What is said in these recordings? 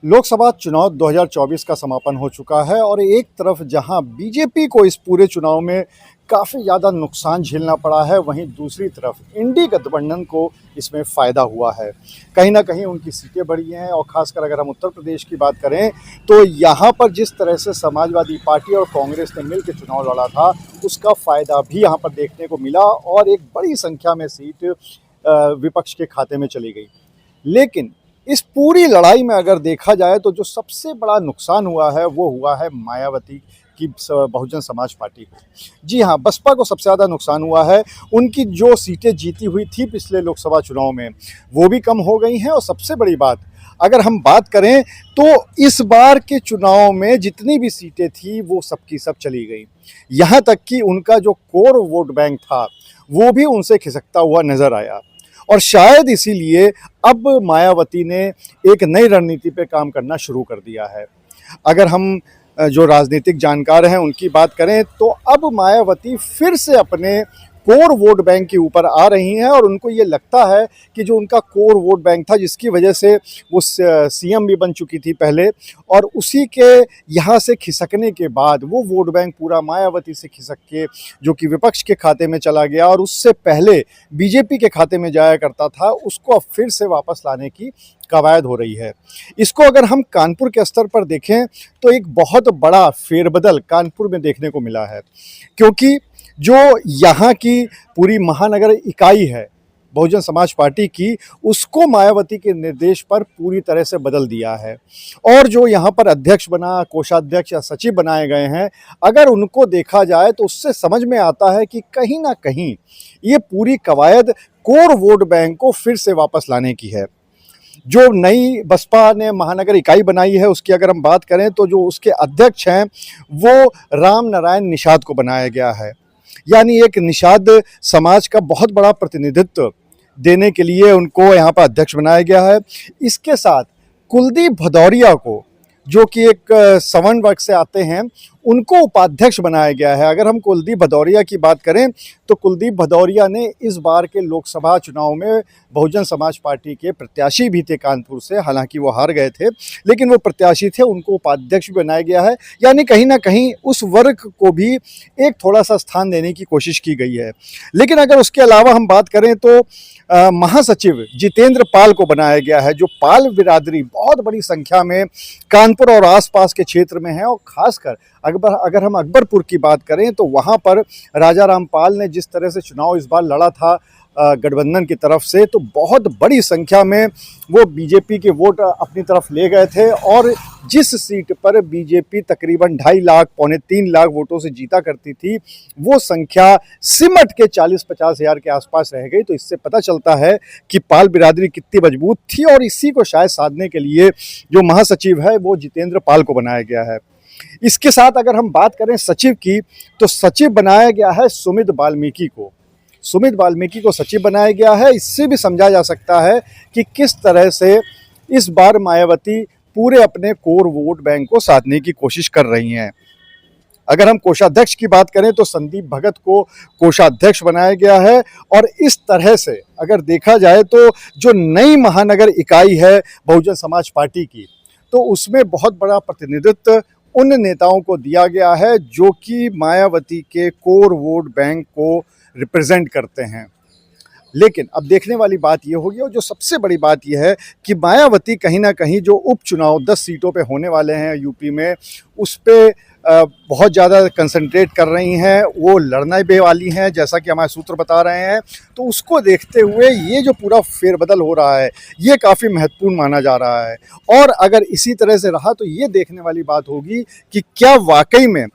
लोकसभा चुनाव 2024 का समापन हो चुका है और एक तरफ जहां बीजेपी को इस पूरे चुनाव में काफ़ी ज़्यादा नुकसान झेलना पड़ा है, वहीं दूसरी तरफ इंडी गठबंधन को इसमें फ़ायदा हुआ है। कहीं ना कहीं उनकी सीटें बढ़ी हैं और ख़ासकर अगर हम उत्तर प्रदेश की बात करें तो यहाँ पर जिस तरह से समाजवादी पार्टी और कांग्रेस ने मिलकर चुनाव लड़ा था, उसका फ़ायदा भी यहाँ पर देखने को मिला और एक बड़ी संख्या में सीट विपक्ष के खाते में चली गई। लेकिन इस पूरी लड़ाई में अगर देखा जाए तो जो सबसे बड़ा नुकसान हुआ है वो हुआ है मायावती की बहुजन समाज पार्टी को। जी हाँ, बसपा को सबसे ज़्यादा नुकसान हुआ है। उनकी जो सीटें जीती हुई थी पिछले लोकसभा चुनाव में वो भी कम हो गई हैं और सबसे बड़ी बात अगर हम बात करें तो इस बार के चुनाव में जितनी भी सीटें थी वो सब की सब चली गई। यहाँ तक कि उनका जो कोर वोट बैंक था वो भी उनसे खिसकता हुआ नज़र आया और शायद इसीलिए अब मायावती ने एक नई रणनीति पे काम करना शुरू कर दिया है। अगर हम जो राजनीतिक जानकार हैं उनकी बात करें तो अब मायावती फिर से अपने कोर वोट बैंक के ऊपर आ रही हैं और उनको ये लगता है कि जो उनका कोर वोट बैंक था, जिसकी वजह से वो सीएम भी बन चुकी थी पहले, और उसी के यहाँ से खिसकने के बाद वो वोट बैंक पूरा मायावती से खिसक के जो कि विपक्ष के खाते में चला गया और उससे पहले बीजेपी के खाते में जाया करता था, उसको अब फिर से वापस लाने की कवायद हो रही है। इसको अगर हम कानपुर के स्तर पर देखें तो एक बहुत बड़ा फेरबदल कानपुर में देखने को मिला है, क्योंकि जो यहाँ की पूरी महानगर इकाई है बहुजन समाज पार्टी की, उसको मायावती के निर्देश पर पूरी तरह से बदल दिया है। और जो यहाँ पर अध्यक्ष बना, कोषाध्यक्ष या सचिव बनाए गए हैं, अगर उनको देखा जाए तो उससे समझ में आता है कि कहीं ना कहीं ये पूरी कवायद कोर वोट बैंक को फिर से वापस लाने की है। जो नई बसपा ने महानगर इकाई बनाई है उसकी अगर हम बात करें तो जो उसके अध्यक्ष हैं वो राम नारायण निषाद को बनाया गया है, यानी एक निषाद समाज का बहुत बड़ा प्रतिनिधित्व देने के लिए उनको यहाँ पर अध्यक्ष बनाया गया है। इसके साथ कुलदीप भदौरिया को, जो कि एक सवर्ण वर्ग से आते हैं, उनको उपाध्यक्ष बनाया गया है। अगर हम कुलदीप भदौरिया की बात करें तो कुलदीप भदौरिया ने इस बार के लोकसभा चुनाव में बहुजन समाज पार्टी के प्रत्याशी भी थे कानपुर से, हालांकि वो हार गए थे, लेकिन वो प्रत्याशी थे, उनको उपाध्यक्ष भी बनाया गया है। यानी कहीं ना कहीं उस वर्ग को भी एक थोड़ा सा स्थान देने की कोशिश की गई है। लेकिन अगर उसके अलावा हम बात करें तो महासचिव जितेंद्र पाल को बनाया गया है, जो पाल बिरादरी बहुत बड़ी संख्या में कानपुर और आसपास के क्षेत्र में है। और खासकर अगर हम अकबरपुर की बात करें तो वहाँ पर राजा रामपाल ने जिस तरह से चुनाव इस बार लड़ा था गठबंधन की तरफ से, तो बहुत बड़ी संख्या में वो बीजेपी के वोट अपनी तरफ ले गए थे और जिस सीट पर बीजेपी तकरीबन 2.5 लाख पौने 3 लाख वोटों से जीता करती थी, वो संख्या सिमट के 40-50 हज़ार के आसपास रह गई। तो इससे पता चलता है कि पाल बिरादरी कितनी मजबूत थी और इसी को शायद साधने के लिए जो महासचिव है वो जितेंद्र पाल को बनाया गया है। इसके साथ अगर हम बात करें सचिव की, तो सचिव बनाया गया है सुमित वाल्मीकि को। सुमित वाल्मीकि को सचिव बनाया गया है। इससे भी समझा जा सकता है कि किस तरह से इस बार मायावती पूरे अपने कोर वोट बैंक को साधने की कोशिश कर रही हैं। अगर हम कोषाध्यक्ष की बात करें तो संदीप भगत को कोषाध्यक्ष बनाया गया है और इस तरह से अगर देखा जाए तो जो नई महानगर इकाई है बहुजन समाज पार्टी की, तो उसमें बहुत बड़ा प्रतिनिधित्व उन नेताओं को दिया गया है जो कि मायावती के कोर वोट बैंक को रिप्रेजेंट करते हैं। लेकिन अब देखने वाली बात ये होगी और जो सबसे बड़ी बात यह है कि मायावती कहीं ना कहीं जो उपचुनाव 10 सीटों पे होने वाले हैं यूपी में, उस पर बहुत ज़्यादा कंसंट्रेट कर रही हैं, वो लड़ने भी वाली हैं जैसा कि हमारे सूत्र बता रहे हैं। तो उसको देखते हुए ये जो पूरा फेरबदल हो रहा है ये काफ़ी महत्वपूर्ण माना जा रहा है। और अगर इसी तरह से रहा तो ये देखने वाली बात होगी कि क्या वाकई में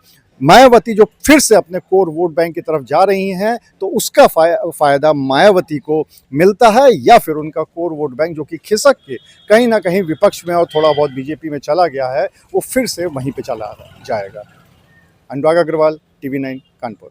मायावती जो फिर से अपने कोर वोट बैंक की तरफ जा रही हैं तो उसका फ़ायदा मायावती को मिलता है, या फिर उनका कोर वोट बैंक जो कि खिसक के कहीं ना कहीं विपक्ष में और थोड़ा बहुत बीजेपी में चला गया है वो फिर से वहीं पे चला जाएगा। अनुराग अग्रवाल, TV9 कानपुर।